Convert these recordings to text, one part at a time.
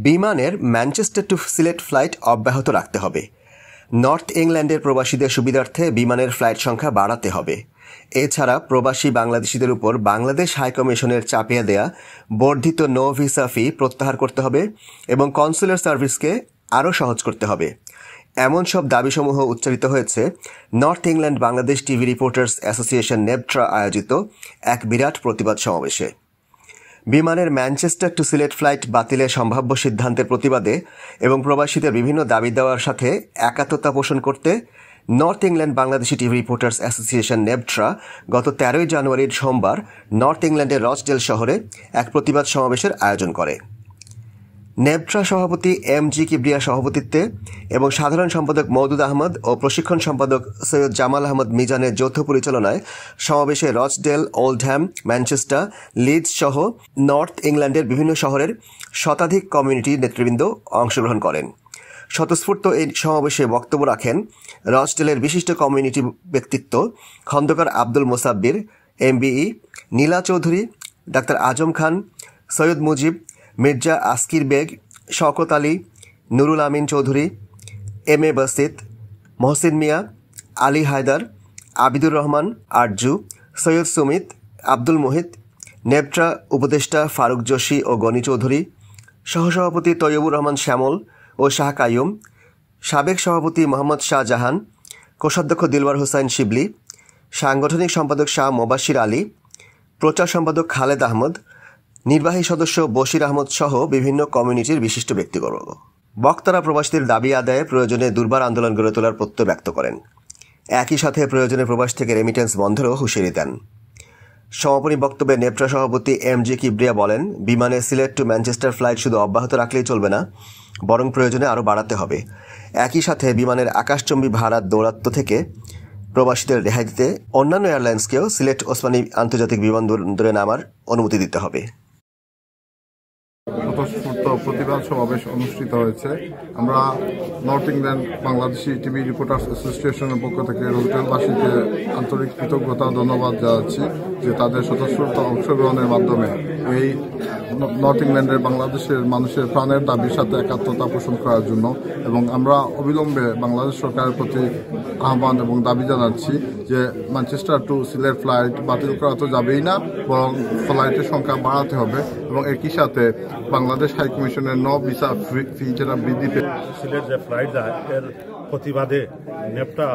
বিমানের Manchester two Sylhet flight অব্যাহত রাখতে হবে। নর্থ ইংল্যান্ডের প্রবাসীদের সুবিধার্থে বিমানের ফ্লাইট সংখ্যা বাড়াতে হবে। এছাড়া প্রবাসী বাংলাদেশিদের উপর বাংলাদেশ হাইকমিশনের চাপিয়ে দেয়া বর্ধিত নো ভিসা ফি প্রত্যাহার করতে হবে এবং কনসুলার সার্ভিসকে আরও সহজ করতে হবে। এমন সব দাবিসমূহ উচ্চারিত হয়েছে north England Bangladesh TV reporters association নেপট্রা আয়োজিত এক বিরাট প্রতিবাদ সমাবেশে। বিমানের ম্যানচেস্টার টু সিলেট ফ্লাইট বাতিলের সম্ভাব্য সিদ্ধান্তের প্রতিবাদে এবং প্রবাসীদের বিভিন্ন দাবি দেওয়ার সাথে একাত্মতা পোষণ করতে north England Bangladeshi TV reporters association নেপট্রা গত 13 জানুয়ারির সোমবার নর্থ ইংল্যান্ডের রচডেল শহরে এক প্রতিবাদ সমাবেশের আয়োজন করে। নেপট্রা সভাপতি MG কিবরিয়া সভাপতিত্বে এবং সাধারণ সম্পাদক মওদুদ আহমদ ও প্রশিক্ষণ সম্পাদক সৈয়দ জামাল আহমদ মিজানের যৌথ পরিচালনায় সমাবেশে রচডেল, ওল্ডহ্যাম, ম্যানচেস্টার, লিডস সহ নর্থ ইংল্যান্ডের বিভিন্ন শহরের শতাধিক কমিউনিটি নেতৃবৃন্দ অংশগ্রহণ করেন। স্বতঃস্ফূর্ত এই সমাবেশে বক্তব্য রাখেন রচডেলের বিশিষ্ট কমিউনিটি ব্যক্তিত্ব খন্দকার আব্দুল মোসাব্বির, MBE, নীলা চৌধুরী, ডাক্তার আজম খান, সৈয়দ মুজিব, মির্জা আসকির বেগ, শওকত আলী, নুরুল আমিন চৌধুরী, MA বাসিত, মহসিন মিয়া, আলী হায়দার, আবিদুর রহমান আরজু, সৈয়দ সুমিত, আব্দুল মোহিত, নেপট্রা উপদেষ্টা ফারুক জোশী ও গনি চৌধুরী, সহসভাপতি তৈয়বুর রহমান শ্যামল ও শাহ কাইয়ুম, সাবেক সভাপতি মোহাম্মদ শাহজাহান, কোষাধ্যক্ষ দিলওয়ার হোসাইন শিবলি, সাংগঠনিক সম্পাদক শাহ মোবাশির আলী, প্রচার সম্পাদক খালেদ আহমদ, নির্বাহী সদস্য বশির আহমদ সহ বিভিন্ন কমিউনিটির বিশিষ্ট ব্যক্তিবর্গ। বক্তারা প্রবাসীদের দাবি আদায়ে প্রয়োজনে দুর্বার আন্দোলন গড়ে তোলার প্রত্যয় ব্যক্ত করেন। একই সাথে প্রয়োজনে প্রবাস থেকে রেমিটেন্স বন্ধেরও হুঁশিয়ারি দেন। সমাপনী বক্তব্যে নেপট্রা সভাপতি MG কিবরিয়া বলেন, বিমানে সিলেট টু ম্যানচেস্টার ফ্লাইট শুধু অব্যাহত রাখলেই চলবে না, বরং প্রয়োজনে আরও বাড়াতে হবে। একই সাথে বিমানের আকাশচুম্বী ভাড়ার দৌরাত্ম্য থেকে প্রবাসীদের রেহাই দিতে অন্যান্য এয়ারলাইন্সকেও সিলেট ওসমানী আন্তর্জাতিক বিমানবন্দরে নামার অনুমতি দিতে হবে। স্বতঃস্ফূর্ত প্রতিবাদ সমাবেশ অনুষ্ঠিত হয়েছে। আমরা north England Bangladeshi TV reporters অ্যাসোসিয়েশনের পক্ষ থেকে রচডেলবাসীকে আন্তরিক কৃতজ্ঞতা ধন্যবাদ জানাচ্ছি যে তাদের স্বতঃস্ফূর্ত অংশগ্রহণের মাধ্যমে এই নর্থ ইংল্যান্ডের বাংলাদেশের মানুষের প্রাণের দাবির সাথে একাত্মতা পোষণ করার জন্য, এবং আমরা অবিলম্বে বাংলাদেশ সরকারের প্রতি আহ্বান এবং দাবি জানাচ্ছি যে ম্যানচেস্টার টু সিলেট ফ্লাইট বাতিল করা তো যাবেই না, বরং ফ্লাইটের সংখ্যা বাড়াতে হবে এবং একই সাথে বাংলাদেশ হাইকমিশনের নো ভিসা ফি যেটা বৃদ্ধি পেয়ে সিলেট যে ফ্লাইট যায় এর প্রতিবাদে নেপটা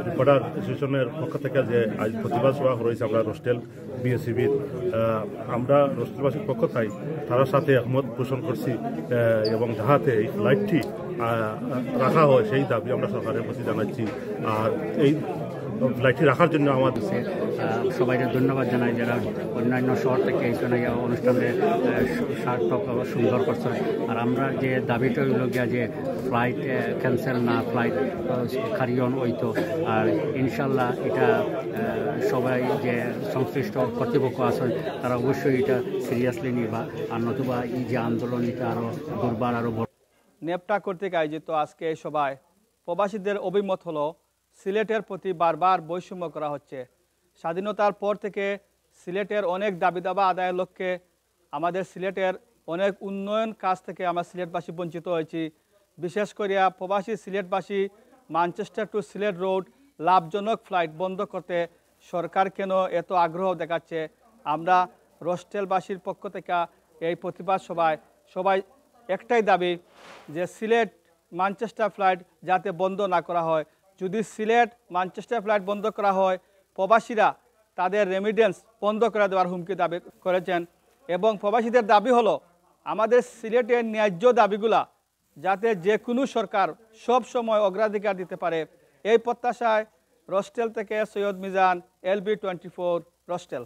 রিপোর্টার অ্যাসোসিয়েশনের পক্ষ থেকে যে আজ প্রতিবাদ সভা রয়েছে আমরা রচডেল BSCBর আমরা রচডেলবাসীর পক্ষ থেকে তার সাথে একমত পোষণ করছি এবং যাহাতে এই ফ্লাইটটি রাখা হয় সেই দাবি আমরা সরকারের প্রতি জানাচ্ছি। আর এই ফ্লাইটটি রাখার জন্য আমাদের সবাইকে ধন্যবাদ জানাই যারা অন্যান্য শহর থেকে এই অনুষ্ঠানের সার্থক সুন্দর করছে। আর আমরা যে দাবিটা হইল গিয়া যে ফ্লাইট ক্যান্সেল না, ফ্লাইট কারিয়ন হইতো। আর ইনশাল্লাহ এটা সবাই যে সংশ্লিষ্ট কর্তৃপক্ষ আছেন তারা অবশ্যই এটা সিরিয়াসলি নিবা, আর নতুবা এই যে আন্দোলন এটা আরও দুর্বার আরও বড়। নেপটা কর্তৃক আয়োজিত আজকে এই সভায় প্রবাসীদের অভিমত হলো সিলেটের প্রতি বারবার বৈষম্য করা হচ্ছে। স্বাধীনতার পর থেকে সিলেটের অনেক দাবি দাবা আদায়ের লক্ষ্যে আমাদের সিলেটের অনেক উন্নয়ন কাজ থেকে আমরা সিলেটবাসী বঞ্চিত হয়েছি। বিশেষ করিয়া প্রবাসী সিলেটবাসী ম্যানচেস্টার টু সিলেট রোড লাভজনক ফ্লাইট বন্ধ করতে সরকার কেন এত আগ্রহ দেখাচ্ছে। আমরা রচডেলবাসীর পক্ষ থেকে এই প্রতিবাদ সভায় সবাই একটাই দাবি যে সিলেট ম্যানচেস্টার ফ্লাইট যাতে বন্ধ না করা হয়। যদি সিলেট ম্যানচেস্টার ফ্লাইট বন্ধ করা হয়, প্রবাসীরা তাদের রেমিটেন্স বন্ধ করে দেওয়ার হুমকি দাবি করেছেন। এবং প্রবাসীদের দাবি হলো আমাদের সিলেটের ন্যায্য দাবিগুলা যাতে যে কোনো সরকার সব সময় অগ্রাধিকার দিতে পারে। এই প্রত্যাশায় রচডেল থেকে সৈয়দ মিজান, LB24 রচডেল।